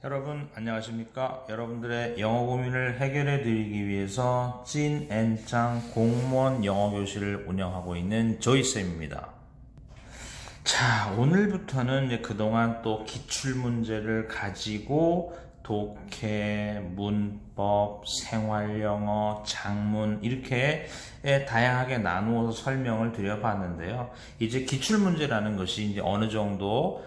여러분 안녕하십니까? 여러분들의 영어 고민을 해결해 드리기 위해서 찐앤짱 공무원 영어 교실을 운영하고 있는 조이쌤입니다. 자, 오늘부터는 이제 그동안 또 기출문제를 가지고 독해, 문법, 생활영어, 작문 이렇게 다양하게 나누어서 설명을 드려봤는데요. 이제 기출문제라는 것이 이제 어느 정도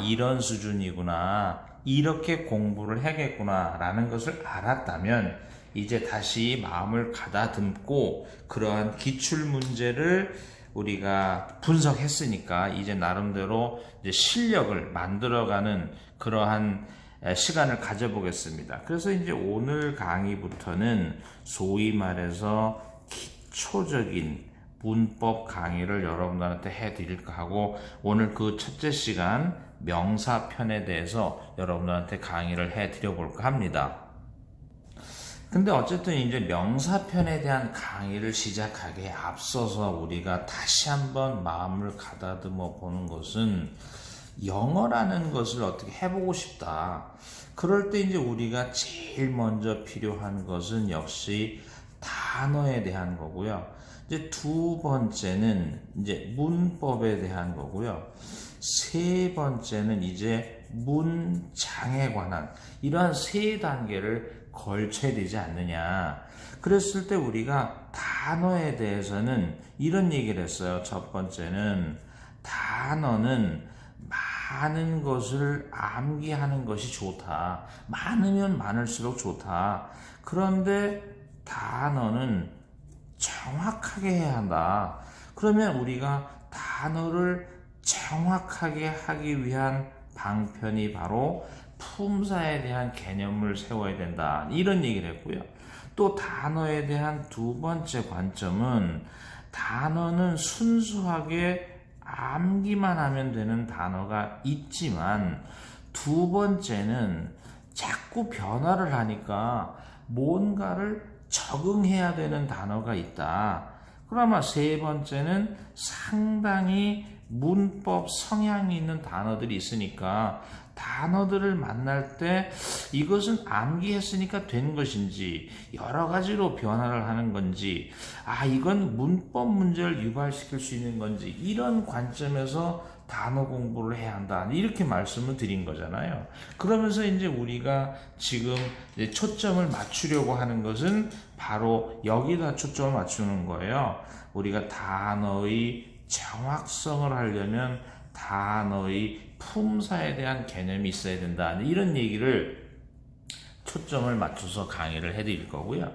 이런 수준이구나, 이렇게 공부를 해야겠구나 라는 것을 알았다면 이제 다시 마음을 가다듬고 그러한 기출문제를 우리가 분석했으니까 이제 나름대로 이제 실력을 만들어가는 그러한 시간을 가져보겠습니다. 그래서 이제 오늘 강의부터는 소위 말해서 기초적인 문법 강의를 여러분들한테 해드릴까 하고, 오늘 그 첫째 시간 명사편에 대해서 여러분들한테 강의를 해드려볼까 합니다. 근데 어쨌든 이제 명사편에 대한 강의를 시작하기에 앞서서 우리가 다시 한번 마음을 가다듬어 보는 것은, 영어라는 것을 어떻게 해보고 싶다. 그럴 때 이제 우리가 제일 먼저 필요한 것은 역시 단어에 대한 거고요. 이제 두 번째는 이제 문법에 대한 거고요. 세 번째는 이제 문장에 관한 이러한 세 단계를 걸쳐야 되지 않느냐. 그랬을 때 우리가 단어에 대해서는 이런 얘기를 했어요. 첫 번째는 단어는 많은 것을 암기하는 것이 좋다. 많으면 많을수록 좋다. 그런데 단어는 정확하게 해야 한다. 그러면 우리가 단어를 정확하게 하기 위한 방편이 바로 품사에 대한 개념을 세워야 된다. 이런 얘기를 했고요. 또 단어에 대한 두 번째 관점은, 단어는 순수하게 암기만 하면 되는 단어가 있지만, 두 번째는 자꾸 변화를 하니까 뭔가를 적응해야 되는 단어가 있다. 그러면 세 번째는 상당히 문법 성향이 있는 단어들이 있으니까 단어들을 만날 때 이것은 암기했으니까 된 것인지 여러 가지로 변화를 하는 건지, 이건 문법 문제를 유발시킬 수 있는 건지, 이런 관점에서 단어 공부를 해야 한다. 이렇게 말씀을 드린 거잖아요. 그러면서 이제 우리가 지금 이제 초점을 맞추려고 하는 것은 바로 여기다 초점을 맞추는 거예요. 우리가 단어의 정확성을 하려면 단어의 품사에 대한 개념이 있어야 된다. 이런 얘기를 초점을 맞춰서 강의를 해드릴 거고요.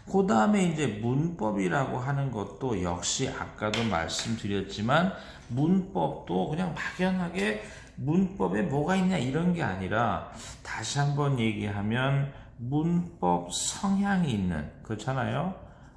그 다음에 이제 문법이라고 하는 것도 역시 아까도 말씀드렸지만, 문법도 그냥 막연하게 문법에 뭐가 있냐 이런 게 아니라, 다시 한번 얘기하면 문법 성향이 있는, 그렇잖아요.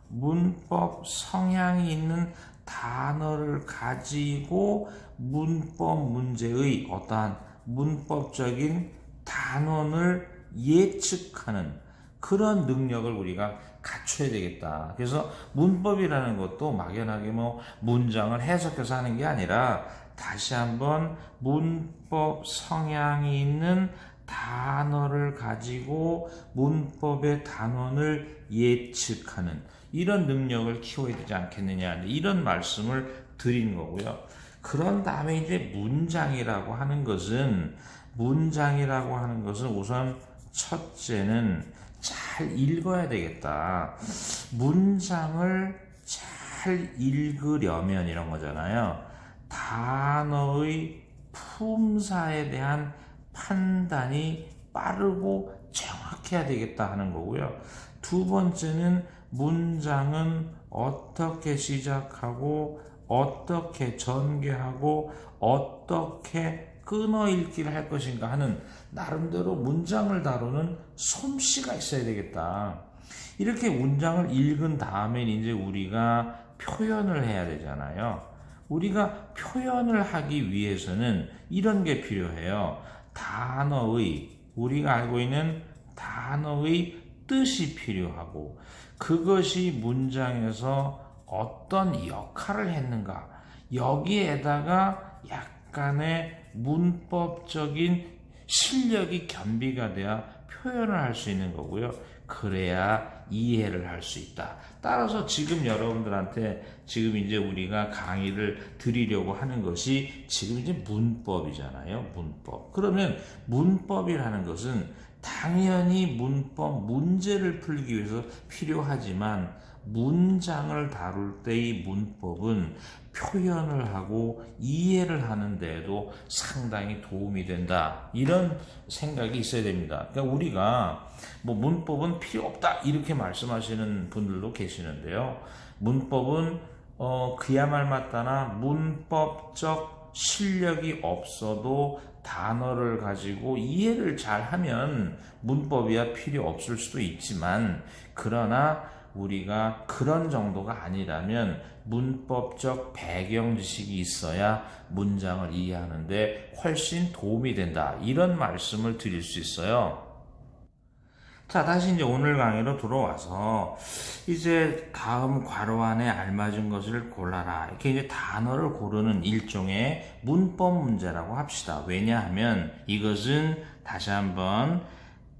문법 성향이 있는 단어를 가지고 문법 문제의 어떠한 문법적인 단원을 예측하는 그런 능력을 우리가 갖춰야 되겠다. 그래서 문법이라는 것도 막연하게 문장을 해석해서 하는 게 아니라, 다시 한번 문법 성향이 있는 단어를 가지고 문법의 단원을 예측하는 이런 능력을 키워야 되지 않겠느냐, 이런 말씀을 드린 거고요. 그런 다음에 이제 문장이라고 하는 것은 우선 첫째는 잘 읽어야 되겠다. 문장을 잘 읽으려면 이런 거잖아요. 단어의 품사에 대한 판단이 빠르고 정확해야 되겠다 하는 거고요. 두 번째는 문장은 어떻게 시작하고 어떻게 전개하고 어떻게 끊어 읽기를 할 것인가 하는 나름대로 문장을 다루는 솜씨가 있어야 되겠다. 이렇게 문장을 읽은 다음에 이제 우리가 표현을 해야 되잖아요. 우리가 표현을 하기 위해서는 이런 게 필요해요. 우리가 알고 있는 단어의 뜻이 필요하고, 그것이 문장에서 어떤 역할을 했는가, 여기에다가 약간의 문법적인 실력이 겸비가 돼야 표현을 할 수 있는 거고요. 그래야 이해를 할 수 있다. 따라서 지금 여러분들한테 지금 이제 우리가 강의를 드리려고 하는 것이 지금 이제 문법이잖아요. 문법. 그러면 문법이라는 것은 당연히 문법 문제를 풀기 위해서 필요하지만 문장을 다룰 때의 문법은 표현을 하고 이해를 하는 데에도 상당히 도움이 된다. 이런 생각이 있어야 됩니다. 그러니까 우리가 뭐 문법은 필요 없다 이렇게 말씀하시는 분들도 계시는데요. 문법은 그야말 맞다나 문법적 실력이 없어도 단어를 가지고 이해를 잘 하면 문법이야 필요 없을 수도 있지만, 그러나 우리가 그런 정도가 아니라면 문법적 배경 지식이 있어야 문장을 이해하는데 훨씬 도움이 된다. 이런 말씀을 드릴 수 있어요. 자, 다시 이제 오늘 강의로 들어와서 이제 다음 괄호 안에 알맞은 것을 골라라. 이렇게 이제 단어를 고르는 일종의 문법 문제라고 합시다. 왜냐하면 이것은 다시 한번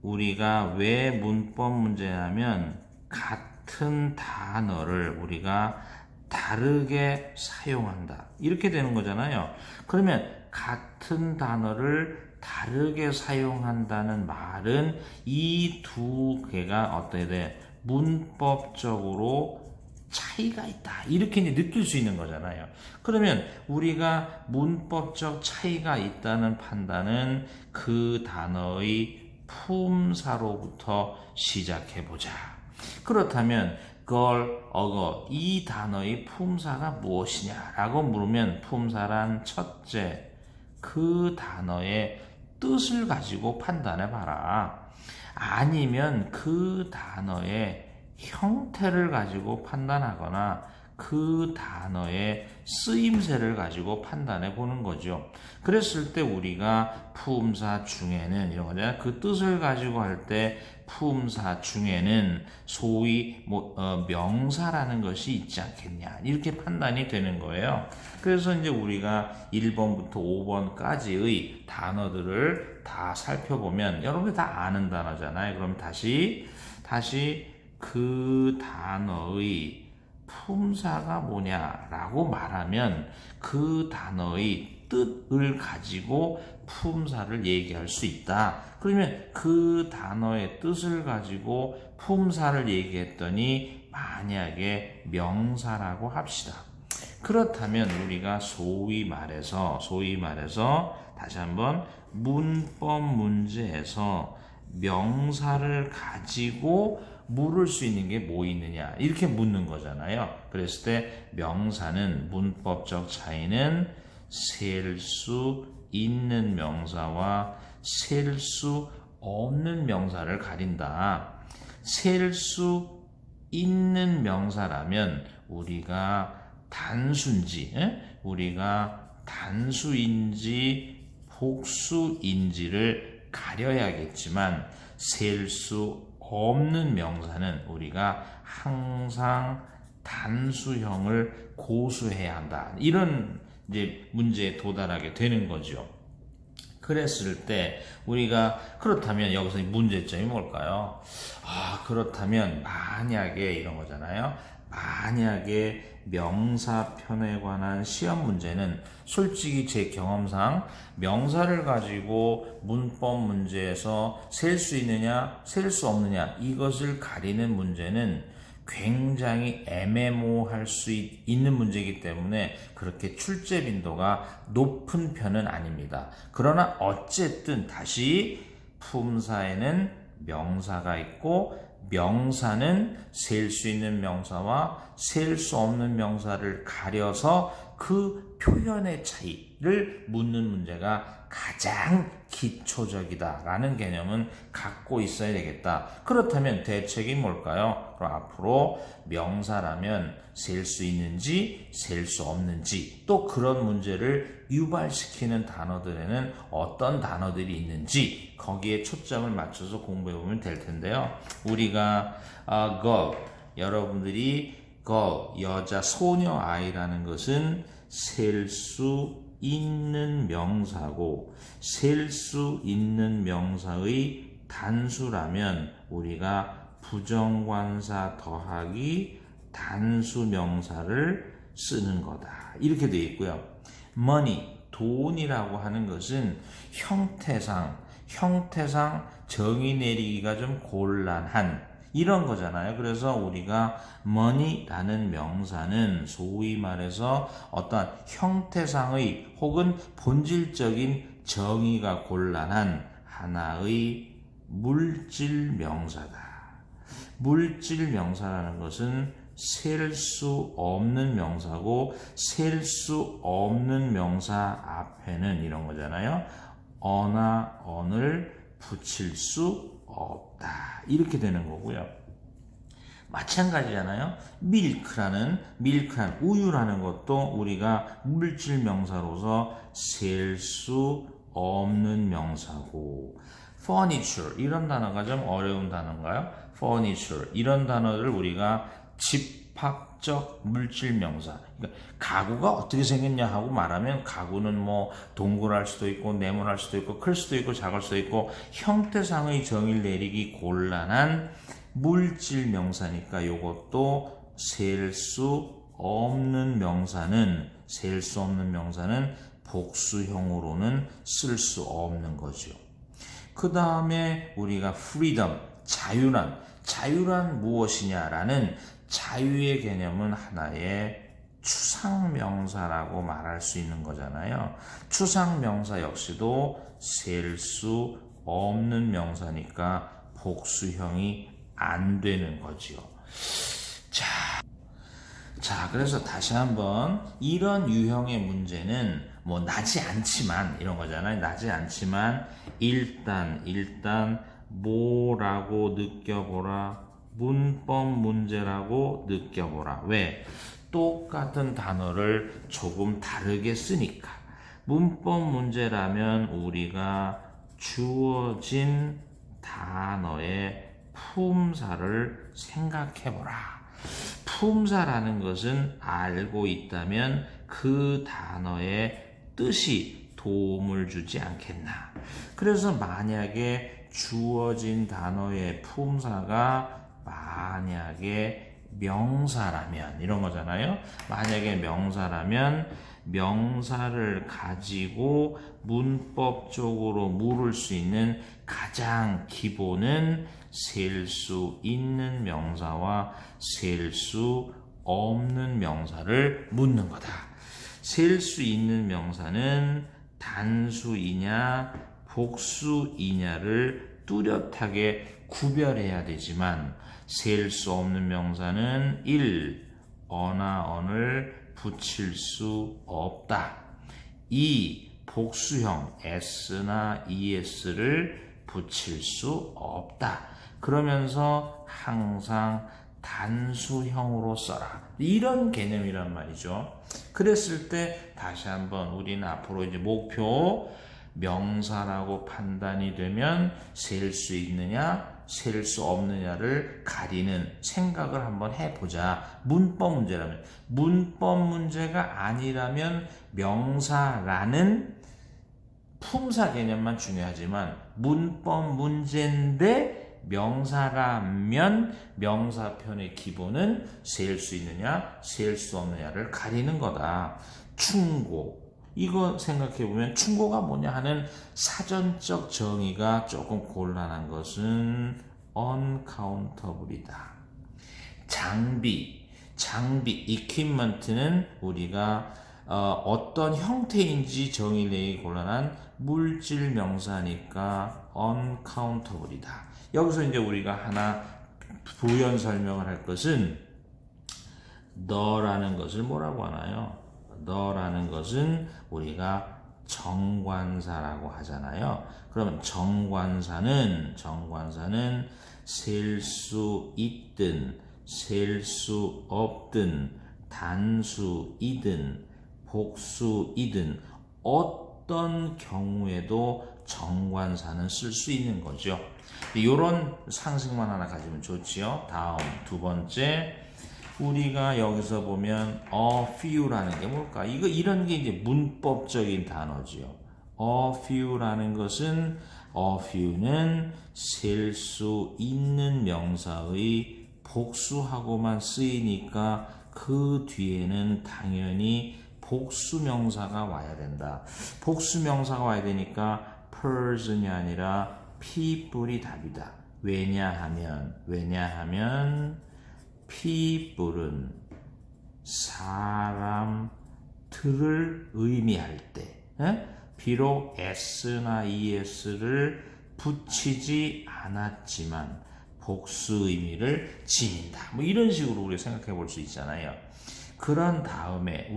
우리가 왜 문법 문제냐면 같은 단어를 우리가 다르게 사용한다. 이렇게 되는 거잖아요. 그러면 같은 단어를 다르게 사용한다는 말은 이 두 개가 어떻게 돼? 문법적으로 차이가 있다. 이렇게 이제 느낄 수 있는 거잖아요. 그러면 우리가 문법적 차이가 있다는 판단은 그 단어의 품사로부터 시작해보자. 그렇다면 걸, 어거 이 단어의 품사가 무엇이냐라고 물으면 품사란 첫째, 그 단어의 뜻을 가지고 판단해봐라. 아니면 그 단어의 형태를 가지고 판단하거나 그 단어의 쓰임새를 가지고 판단해 보는 거죠. 그랬을 때 우리가 품사 중에는 이런 거잖아요. 그 뜻을 가지고 할 때 품사 중에는 소위 명사라는 것이 있지 않겠냐 이렇게 판단이 되는 거예요. 그래서 이제 우리가 1번부터 5번까지의 단어들을 다 살펴보면 여러분들 다 아는 단어잖아요. 그럼 다시 그 단어의 품사가 뭐냐라고 말하면 그 단어의 뜻을 가지고 품사를 얘기할 수 있다. 그러면 그 단어의 뜻을 가지고 품사를 얘기했더니 만약에 명사라고 합시다. 그렇다면 우리가 소위 말해서 다시 한번 문법 문제에서 명사를 가지고 물을 수 있는 게 뭐 있느냐 이렇게 묻는 거잖아요. 그랬을 때 명사는 문법적 차이는 셀 수 있는 명사와 셀 수 없는 명사를 가린다. 셀 수 있는 명사라면 우리가 단수인지 복수인지를 가려야겠지만 셀 수 없는 명사는 우리가 항상 단수형을 고수해야 한다. 이런 이제 문제에 도달하게 되는 거죠. 그랬을 때 우리가 그렇다면 여기서 문제점이 뭘까요? 그렇다면 만약에 이런 거잖아요. 만약에 명사편에 관한 시험 문제는 솔직히 제 경험상 명사를 가지고 문법 문제에서 셀 수 있느냐 셀 수 없느냐 이것을 가리는 문제는 굉장히 애매모호할 수 있는 문제이기 때문에 그렇게 출제 빈도가 높은 편은 아닙니다. 그러나 어쨌든 다시 품사에는 명사가 있고 명사는 셀 수 있는 명사와 셀 수 없는 명사를 가려서 그 표현의 차이를 묻는 문제가 가장 기초적이다라는 개념은 갖고 있어야 되겠다. 그렇다면 대책이 뭘까요? 그럼 앞으로 명사라면 셀 수 있는지 셀 수 없는지 또 그런 문제를 유발시키는 단어들에는 어떤 단어들이 있는지 거기에 초점을 맞춰서 공부해보면 될 텐데요. 우리가 여러분들이 여자 소녀 아이라는 것은 셀 수 있는 명사고 셀 수 있는 명사의 단수라면 우리가 부정관사 더하기 단수 명사를 쓰는 거다. 이렇게 되어 있고요. money, 돈이라고 하는 것은 형태상 정의 내리기가 좀 곤란한 이런 거잖아요. 그래서 우리가 money라는 명사는 소위 말해서 어떤 형태상의 혹은 본질적인 정의가 곤란한 하나의 물질 명사다. 물질 명사라는 것은 셀 수 없는 명사고 셀 수 없는 명사 앞에는 이런 거잖아요. 어나 언을 붙일 수 없다. 이렇게 되는 거고요. 마찬가지잖아요. 밀크란 우유라는 것도 우리가 물질 명사로서 셀 수 없는 명사고 furniture 이런 단어가 좀 어려운 단어인가요? furniture 이런 단어를 우리가 집합적 물질 명사 그러니까 가구가 어떻게 생겼냐 하고 말하면 가구는 뭐 동그랄 수도 있고 네모날 수도 있고 클 수도 있고 작을 수도 있고 형태상의 정의를 내리기 곤란한 물질 명사니까 이것도 셀 수 없는 명사는 복수형으로는 쓸 수 없는 거죠. 그 다음에 우리가 freedom, 자유란 무엇이냐라는 자유의 개념은 하나의 추상명사라고 말할 수 있는 거잖아요. 추상명사 역시도 셀 수 없는 명사니까 복수형이 안 되는 거죠. 자, 그래서 다시 한번 이런 유형의 문제는 뭐 나지 않지만 이런 거잖아요. 나지 않지만 일단 뭐라고 느껴보라. 문법 문제라고 느껴보라. 왜? 똑같은 단어를 조금 다르게 쓰니까. 문법 문제라면 우리가 주어진 단어의 품사를 생각해보라. 품사라는 것은 알고 있다면 그 단어의 뜻이 도움을 주지 않겠나. 그래서 만약에 주어진 단어의 품사가 만약에 명사라면 이런 거잖아요. 만약에 명사라면 명사를 가지고 문법적으로 물을 수 있는 가장 기본은 셀 수 있는 명사와 셀 수 없는 명사를 묻는 거다. 셀 수 있는 명사는 단수이냐 복수이냐를 뚜렷하게 구별해야 되지만 셀 수 없는 명사는 1. 어나 언을 붙일 수 없다. 2. 복수형 s나 es를 붙일 수 없다. 그러면서 항상 단수형으로 써라. 이런 개념이란 말이죠. 그랬을 때 다시 한번 우리는 앞으로 이제 목표 명사라고 판단이 되면 셀 수 있느냐 셀 수 없느냐를 가리는 생각을 한번 해보자. 문법 문제라면. 문법 문제가 아니라면 명사라는 품사 개념만 중요하지만 문법 문제인데 명사라면 명사편의 기본은 셀 수 있느냐 셀 수 없느냐를 가리는 거다. 충고. 이거 생각해보면 충고가 뭐냐 하는 사전적 정의가 조금 곤란한 것은 uncountable이다. 장비, equipment는 우리가 어떤 형태인지 정의 내기 곤란한 물질 명사니까 uncountable이다. 여기서 이제 우리가 하나 부연 설명을 할 것은 너라는 것을 뭐라고 하나요? 너라는 것은 우리가 정관사라고 하잖아요. 그러면 정관사는 셀 수 있든 셀 수 없든 단수이든 복수이든 어떤 경우에도 정관사는 쓸 수 있는 거죠. 이런 상식만 하나 가지면 좋지요. 다음 두 번째 우리가 여기서 보면 a few라는 게 뭘까? 이런 게 이제 문법적인 단어지요. a few라는 것은 a few는 셀 수 있는 명사의 복수하고만 쓰이니까 그 뒤에는 당연히 복수명사가 와야 된다. 복수명사가 와야 되니까 person이 아니라 people이 답이다. 왜냐하면 people은 사람들을 의미할 때 비록 s나 es를 붙이지 않았지만 복수 의미를 지닌다. 뭐 이런 식으로 우리가 생각해 볼 수 있잖아요. 그런 다음에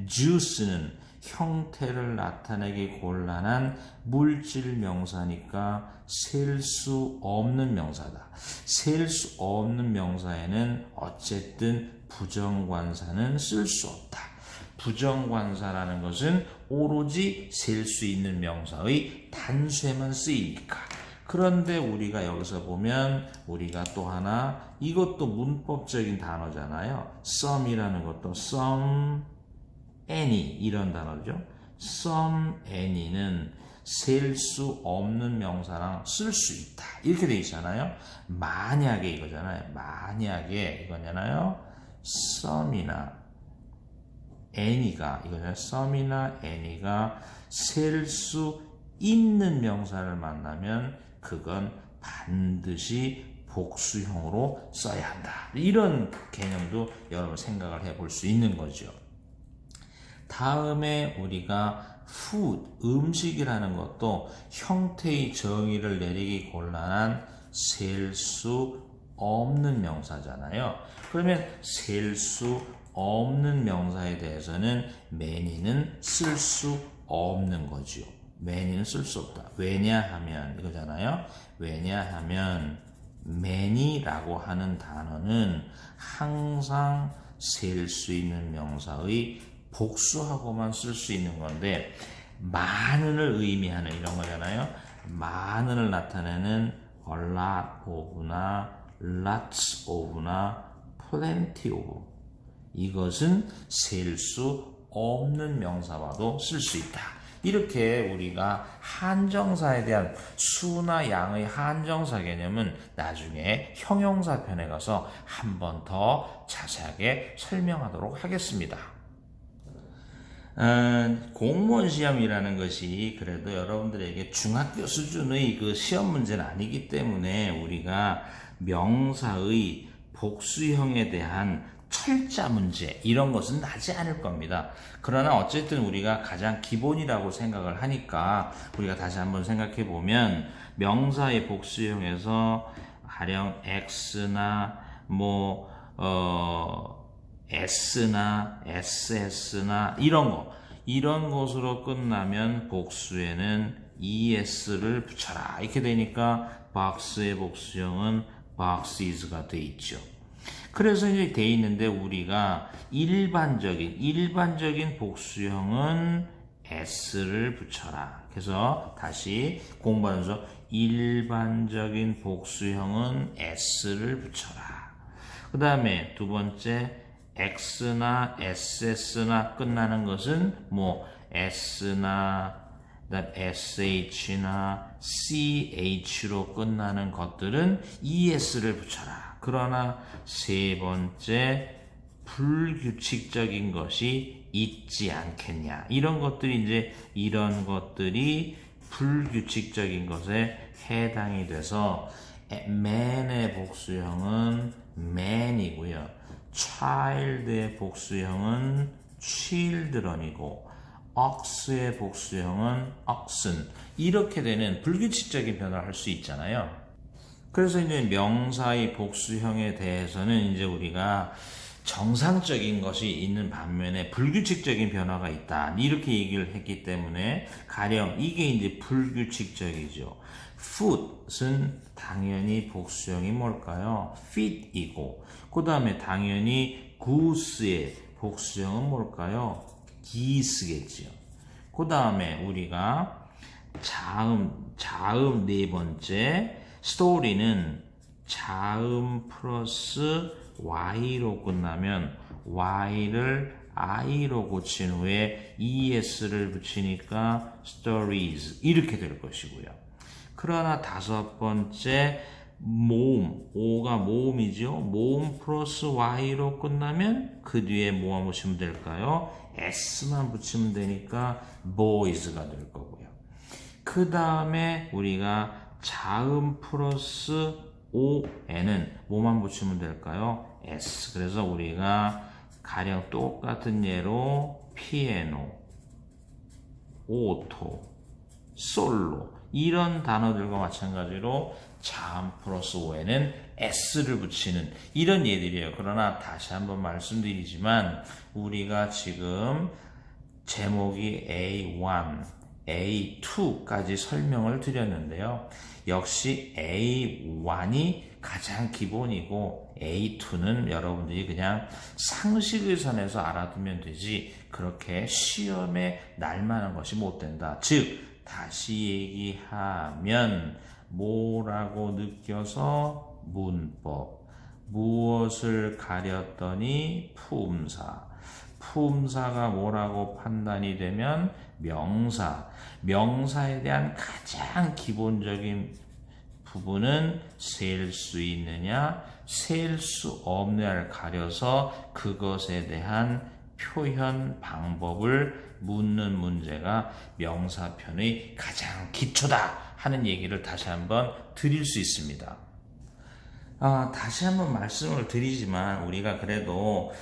juice는 형태를 나타내기 곤란한 물질 명사니까 셀 수 없는 명사다. 셀 수 없는 명사에는 어쨌든 부정관사는 쓸 수 없다. 부정관사라는 것은 오로지 셀 수 있는 명사의 단수에만 쓰이니까. 그런데 우리가 여기서 보면 우리가 또 하나 이것도 문법적인 단어잖아요. some이라는 것도 some, any 이런 단어죠. some, any는 셀 수 없는 명사랑 쓸 수 있다. 이렇게 돼 있잖아요. 만약에 이거잖아요. 만약에 이거잖아요. some이나 any가 이거잖아요. some이나 any가 셀 수 있는 명사를 만나면 그건 반드시 복수형으로 써야 한다. 이런 개념도 여러분 생각을 해볼 수 있는 거죠. 다음에 우리가 food, 음식이라는 것도 형태의 정의를 내리기 곤란한 셀 수 없는 명사잖아요. 그러면 셀 수 없는 명사에 대해서는 many는 쓸 수 없는 거죠. many는 쓸 수 없다. 왜냐하면 이거잖아요. 왜냐하면 many라고 하는 단어는 항상 셀 수 있는 명사의 복수하고만 쓸 수 있는 건데 많은을 의미하는 이런 거잖아요. 많은을 나타내는 a lot of나 lots of나 plenty of 이것은 셀 수 없는 명사와도 쓸 수 있다. 이렇게 우리가 한정사에 대한 수나 양의 한정사 개념은 나중에 형용사 편에 가서 한 번 더 자세하게 설명하도록 하겠습니다. 공무원 시험이라는 것이 그래도 여러분들에게 중학교 수준의 그 시험 문제는 아니기 때문에 우리가 명사의 복수형에 대한 철자 문제 이런 것은 나지 않을 겁니다. 그러나 어쨌든 우리가 가장 기본이라고 생각을 하니까 우리가 다시 한번 생각해 보면 명사의 복수형에서 가령 x나 s나 ss나 이런 것으로 끝나면 복수에는 es를 붙여라. 이렇게 되니까 box의 복수형은 boxes가 돼 있죠. 그래서 이제 돼 있는데 우리가 일반적인 복수형은 s를 붙여라. 그래서 다시 공부하면서 일반적인 복수형은 s를 붙여라. 그 다음에 두 번째 x나 ss나 끝나는 것은 s나 그다음 sh나 ch로 끝나는 것들은 es를 붙여라. 그러나 세 번째 불규칙적인 것이 있지 않겠냐. 이런 것들이 불규칙적인 것에 해당이 돼서 man의 복수형은 man이고요. child의 복수형은 children이고 ox의 복수형은 oxen. 이렇게 되는 불규칙적인 변화를 할 수 있잖아요. 그래서 이제 명사의 복수형에 대해서는 이제 우리가 정상적인 것이 있는 반면에 불규칙적인 변화가 있다. 이렇게 얘기를 했기 때문에 가령 이게 이제 불규칙적이죠. foot은 당연히 복수형이 뭘까요? fit이고, 그 다음에 당연히 goose의 복수형은 뭘까요? geese겠지요. 그 다음에 우리가 자음 네 번째, story는 자음 플러스 y로 끝나면 y를 i로 고친 후에 es를 붙이니까 stories 이렇게 될 것이고요. 그러나 다섯 번째 모음, o가 모음이죠. 모음 플러스 y로 끝나면 그 뒤에 뭐만 붙이면 될까요? s만 붙이면 되니까 boys가 될 거고요. 그 다음에 우리가 자음 플러스 o에는 뭐만 붙이면 될까요? s. 그래서 우리가 가령 똑같은 예로 피아노, 오토, 솔로 이런 단어들과 마찬가지로 자음 플러스 오에는 s를 붙이는 이런 예들이에요. 그러나 다시 한번 말씀드리지만 우리가 지금 제목이 A1, A2까지 설명을 드렸는데요. 역시 A1이 가장 기본이고 A2는 여러분들이 그냥 상식의 선에서 알아두면 되지 그렇게 시험에 날만한 것이 못 된다. 즉 다시 얘기하면 뭐라고 느껴서 문법, 무엇을 가렸더니 품사, 품사가 뭐라고 판단이 되면 명사, 명사에 대한 가장 기본적인 부분은 셀 수 있느냐, 셀 수 없느냐를 가려서 그것에 대한 표현 방법을 묻는 문제가 명사편의 가장 기초다 하는 얘기를 다시 한번 드릴 수 있습니다. 다시 한번 말씀을 드리지만 우리가 그래도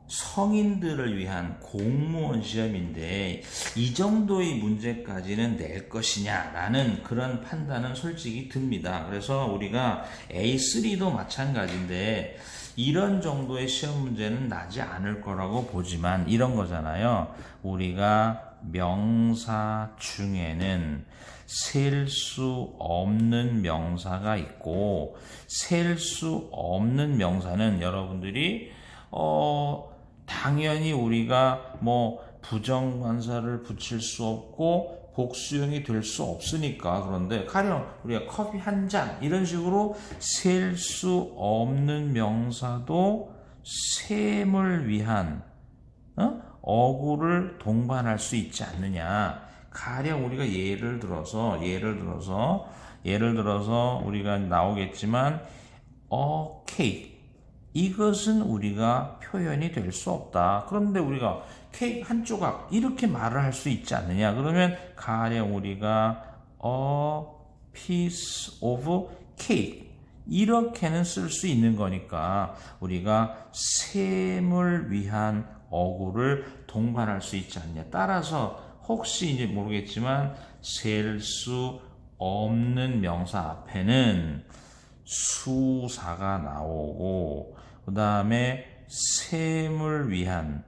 성인들을 위한 공무원 시험인데 이 정도의 문제까지는 낼 것이냐라는 그런 판단은 솔직히 듭니다. 그래서 우리가 A3도 마찬가지인데 이런 정도의 시험 문제는 나지 않을 거라고 보지만 이런 거잖아요. 우리가 명사 중에는 셀 수 없는 명사가 있고 셀 수 없는 명사는 여러분들이 당연히 우리가 뭐 부정관사를 붙일 수 없고 복수형이 될 수 없으니까 그런데 가령 우리가 커피 한 잔 이런 식으로 셀 수 없는 명사도 셈을 위한 어구를 동반할 수 있지 않느냐. 가령 우리가 예를 들어서 우리가 나오겠지만 케이크 이것은 우리가 표현이 될 수 없다. 그런데 우리가 케이크 한 조각 이렇게 말을 할 수 있지 않느냐. 그러면 가령 우리가 a piece of cake 이렇게는 쓸 수 있는 거니까 우리가 셈을 위한 어구를 동반할 수 있지 않느냐. 따라서 혹시 이제 모르겠지만 셀 수 없는 명사 앞에는 수사가 나오고 그 다음에 셈을 위한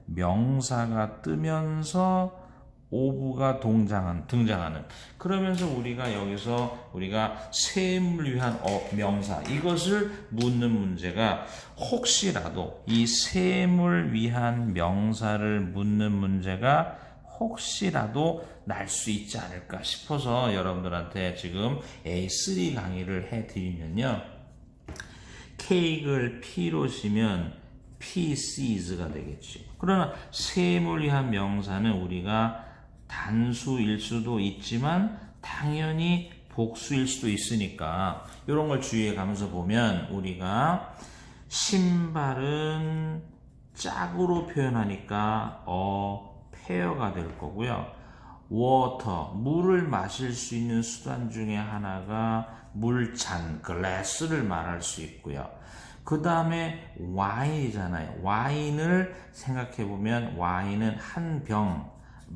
명사가 뜨면서 오브가 등장하는 그러면서 우리가 여기서 우리가 셈을 위한 명사 이것을 묻는 문제가 혹시라도 이 셈을 위한 명사를 묻는 문제가 혹시라도 날 수 있지 않을까 싶어서 여러분들한테 지금 A3 강의를 해드리면요. 케이크를 P로 쓰면 PCs가 되겠죠. 그러나 셈을 위한 명사는 우리가 단수일 수도 있지만 당연히 복수일 수도 있으니까 이런 걸 주의해 가면서 보면 우리가 신발은 짝으로 표현하니까 페어가 될 거고요. water, 물을 마실 수 있는 수단 중에 하나가 물잔, glass를 말할 수 있고요. 그 다음에 와인이잖아요. 와인을 생각해보면 와인은 한 병,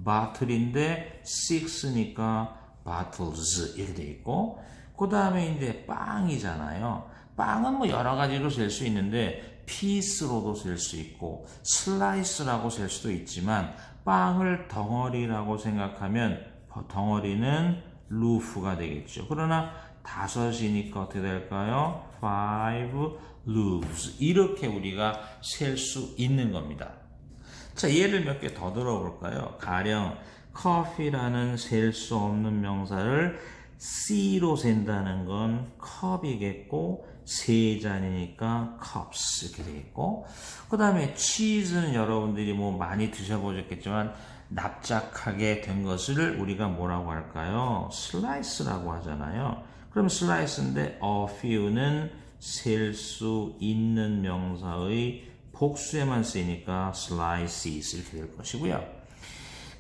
bottle인데 six니까 bottles 이렇게 돼 있고 그 다음에 이제 빵이잖아요. 빵은 뭐 여러 가지로 셀 수 있는데 피스로도 셀 수 있고 슬라이스라고 셀 수도 있지만 빵을 덩어리라고 생각하면 덩어리는 루프가 되겠죠. 그러나 다섯이니까 어떻게 될까요? five loaves 이렇게 우리가 셀 수 있는 겁니다. 자, 예를 몇 개 더 들어볼까요? 가령 커피라는 셀 수 없는 명사를 C로 센다는 건 컵이겠고 세 잔이니까 cups 이렇게 되겠고, 그 다음에 치즈는 여러분들이 뭐 많이 드셔보셨겠지만 납작하게 된 것을 우리가 뭐라고 할까요? 슬라이스라고 하잖아요. 그럼 슬라이스인데 a few는 셀 수 있는 명사의 복수에만 쓰이니까 slices 이렇게 될 것이고요.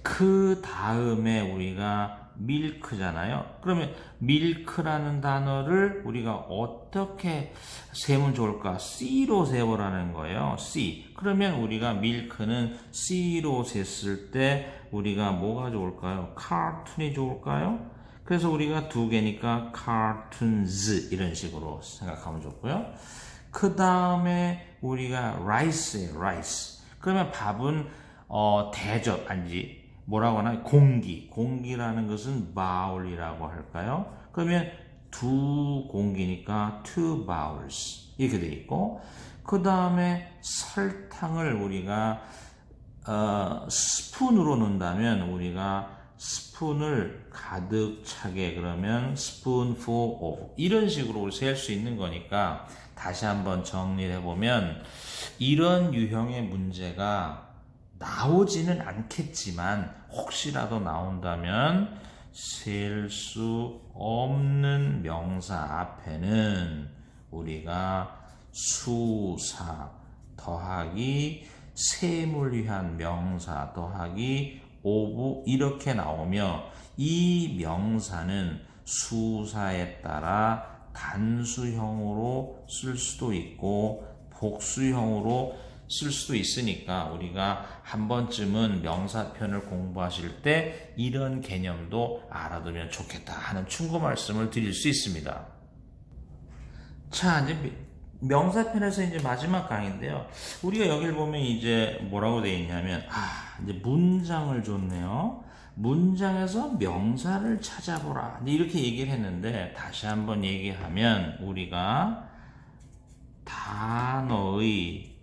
그 다음에 우리가 밀크잖아요. 그러면 밀크라는 단어를 우리가 어떻게 세면 좋을까? C로 세보라는 거예요. C. 그러면 우리가 밀크는 C로 셌을 때 우리가 뭐가 좋을까요? cartoon이 좋을까요? 그래서 우리가 두 개니까 cartoons 이런 식으로 생각하면 좋고요. 그 다음에 우리가 rice예요. rice. 그러면 밥은 대접 아니지. 뭐라고 하나? 공기. 공기라는 것은 bowl이라고 할까요? 그러면 두 공기니까 two bowls 이렇게 돼 있고, 그 다음에 설탕을 우리가 스푼으로 넣는다면 우리가 스푼을 가득 차게 그러면 spoonful of 이런 식으로 셀 수 있는 거니까 다시 한번 정리를 해보면 이런 유형의 문제가 나오지는 않겠지만 혹시라도 나온다면 셀 수 없는 명사 앞에는 우리가 수사 더하기 셈을 위한 명사 더하기 of 이렇게 나오며 이 명사는 수사에 따라 단수형으로 쓸 수도 있고 복수형으로 쓸 수도 있으니까 우리가 한 번쯤은 명사편을 공부하실 때 이런 개념도 알아두면 좋겠다 하는 충고 말씀을 드릴 수 있습니다. 자, 이제 명사편에서 이제 마지막 강의인데요. 우리가 여기를 보면 이제 뭐라고 되어 있냐면, 이제 문장을 줬네요. 문장에서 명사를 찾아보라. 이렇게 얘기를 했는데, 다시 한번 얘기하면, 우리가 단어의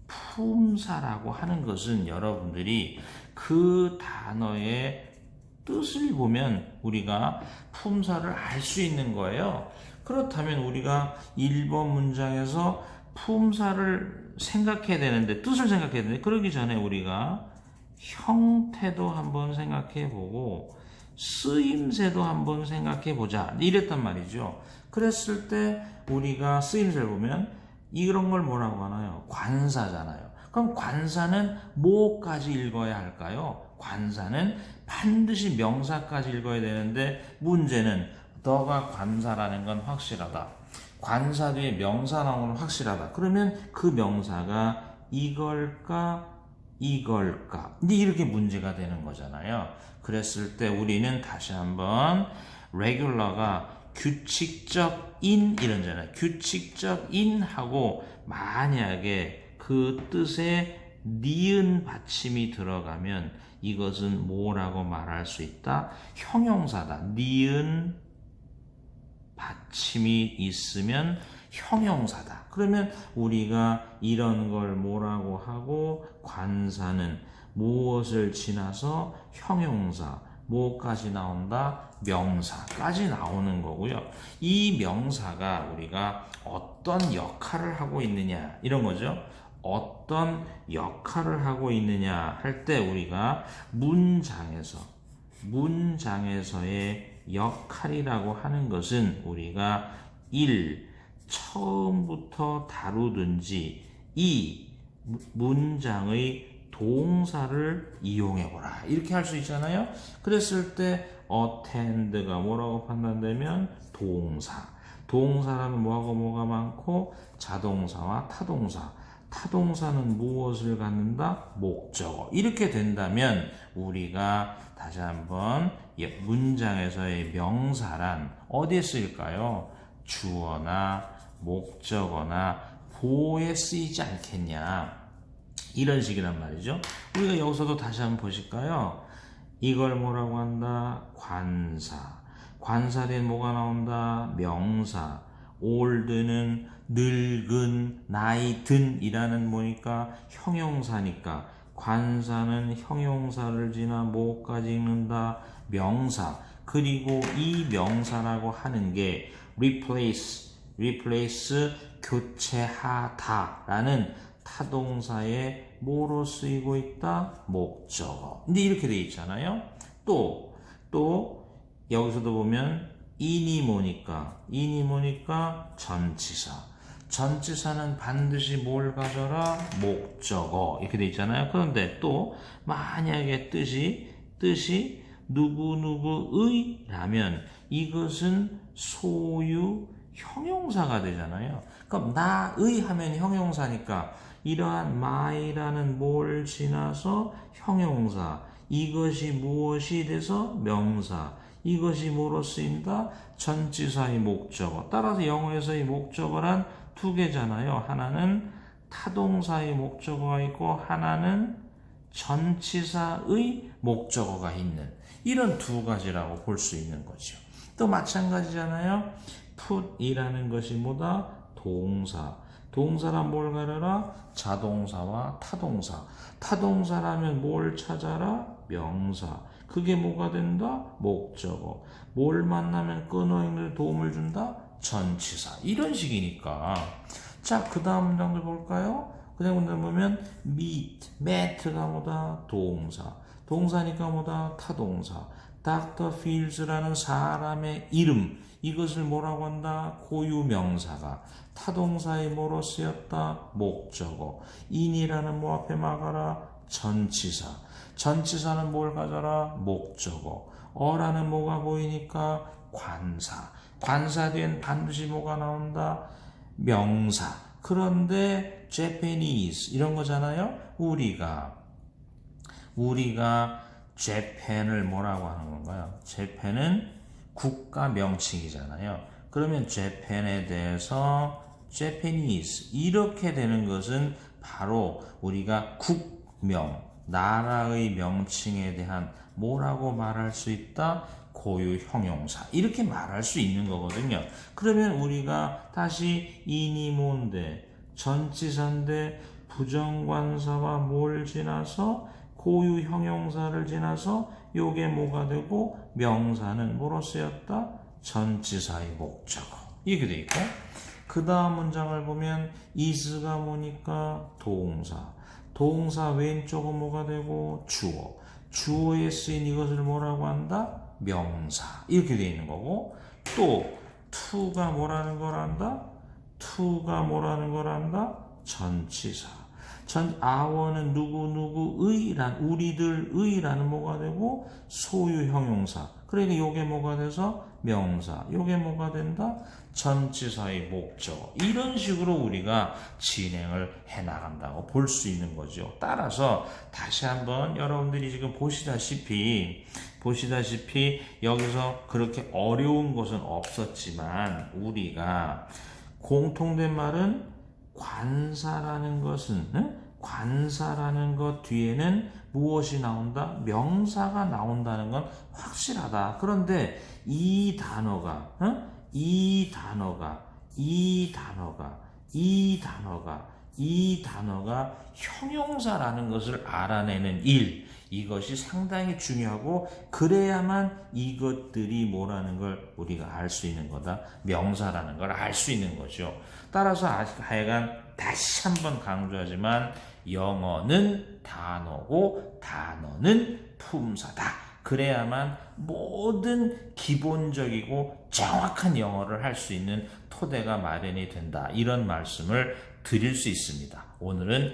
품사라고 하는 것은 여러분들이 그 단어의 뜻을 보면 우리가 품사를 알 수 있는 거예요. 그렇다면 우리가 1번 문장에서 품사를 생각해야 되는데, 뜻을 생각해야 되는데, 그러기 전에 우리가 형태도 한번 생각해 보고 쓰임새도 한번 생각해 보자 이랬단 말이죠. 그랬을 때 우리가 쓰임새를 보면 이런 걸 뭐라고 하나요? 관사잖아요. 그럼 관사는 뭐까지 읽어야 할까요? 관사는 반드시 명사까지 읽어야 되는데 문제는 너가 관사라는 건 확실하다. 관사 뒤에 명사 나오는 건 확실하다. 그러면 그 명사가 이걸까 이걸까 이제 이렇게 문제가 되는 거잖아요. 그랬을 때 우리는 다시 한번 regular가 규칙적 인 이런잖아요. 규칙적 인하고 만약에 그 뜻에 니은 받침이 들어가면 이것은 뭐라고 말할 수 있다? 형용사다. 니은 받침이 있으면 형용사다. 그러면 우리가 이런 걸 뭐라고 하고 관사는 무엇을 지나서 형용사 뭐까지 나온다? 명사까지 나오는 거고요. 이 명사가 우리가 어떤 역할을 하고 있느냐 이런 거죠. 어떤 역할을 하고 있느냐 할 때 우리가 문장에서의 역할이라고 하는 것은 우리가 1. 처음부터 다루든지 2. 문장의 동사를 이용해보라 이렇게 할 수 있잖아요. 그랬을 때 attend가 뭐라고 판단되면 동사. 동사라면 뭐하고 뭐가 많고 자동사와 타동사. 타동사는 무엇을 갖는다? 목적어. 이렇게 된다면 우리가 다시 한번 문장에서의 명사란 어디에 쓰일까요? 주어나 목적어나 보호에 쓰이지 않겠냐. 이런 식이란 말이죠. 우리가 여기서도 다시 한번 보실까요? 이걸 뭐라고 한다? 관사. 관사 뒤에 뭐가 나온다? 명사. old는 늙은, 나이 든 이라는 뭐니까 형용사니까 관사는 형용사를 지나 뭐까지 읽는다? 명사. 그 그리고 이 명사라고 하는 게 replace 교체하다라는 타동사에 뭐로 쓰이고 있다? 목적어. 근데 이렇게 돼 있잖아요. 또 여기서도 보면 in이 뭐니까 전치사. 전치사는 반드시 뭘 가져라? 목적어. 이렇게 돼 있잖아요. 그런데 또 만약에 뜻이 누구누구의라면 이것은 소유 형용사가 되잖아요. 그럼 나의 하면 형용사니까 이러한 my라는 뭘 지나서 형용사, 이것이 무엇이 돼서 명사, 이것이 뭐로 쓰인다? 전치사의 목적어. 따라서 영어에서의 목적어란 두 개잖아요. 하나는 타동사의 목적어가 있고 하나는 전치사의 목적어가 있는 이런 두 가지라고 볼 수 있는 거죠. 또 마찬가지잖아요. put이라는 것이 뭐다? 동사. 동사란 뭘 가려라? 자동사와 타동사. 타동사라면 뭘 찾아라? 명사. 그게 뭐가 된다? 목적어. 뭘 만나면 끊어있는 도움을 준다? 전치사. 이런 식이니까. 자, 그 다음 문장도 볼까요? 그 다음 문장 보면 met가 뭐다? 동사. 동사니까 뭐다? 타동사. Dr. Fields라는 사람의 이름. 이것을 뭐라고 한다? 고유명사가. 타동사의 뭐로 쓰였다? 목적어. in이라는 뭐 앞에 막아라? 전치사. 전치사는 뭘 가져라? 목적어. 어라는 뭐가 보이니까 관사. 관사 뒤엔 반드시 뭐가 나온다? 명사. 그런데 Japanese 이런 거잖아요. 우리가 Japan을 뭐라고 하는 건가요? Japan은 국가 명칭이잖아요. 그러면 Japan에 대해서 Japanese 이렇게 되는 것은 바로 우리가 국명, 나라의 명칭에 대한 뭐라고 말할 수 있다? 고유 형용사. 이렇게 말할 수 있는 거거든요. 그러면 우리가 다시 인이 뭔데? 전치사인데 부정관사와 뭘 지나서? 고유 형용사를 지나서 요게 뭐가 되고 명사는 뭐로 쓰였다? 전치사의 목적어. 이렇게 돼 있고 그 다음 문장을 보면 is가 뭐니까? 동사. 동사 왼쪽은 뭐가 되고? 주어. 주어에 쓰인 이것을 뭐라고 한다? 명사. 이렇게 돼 있는 거고 또 to가 뭐라는 걸 한다? to가 뭐라는 걸 한다? 전치사. our는 누구누구의란 우리들의라는 뭐가 되고 소유 형용사. 그러니까 요게 뭐가 돼서 명사. 요게 뭐가 된다? 전치사의 목적어. 이런 식으로 우리가 진행을 해나간다고 볼 수 있는 거죠. 따라서 다시 한번 여러분들이 지금 보시다시피 여기서 그렇게 어려운 것은 없었지만 우리가 공통된 말은 관사라는 것 뒤에는 무엇이 나온다? 명사가 나온다는 건 확실하다. 그런데 이 단어가 형용사라는 것을 알아내는 일, 이것이 상당히 중요하고 그래야만 이것들이 뭐라는 걸 우리가 알 수 있는 거다. 명사라는 걸 알 수 있는 거죠. 따라서 하여간 다시 한번 강조하지만 영어는 단어고 단어는 품사다. 그래야만 모든 기본적이고 정확한 영어를 할 수 있는 토대가 마련이 된다. 이런 말씀을 드릴 수 있습니다. 오늘은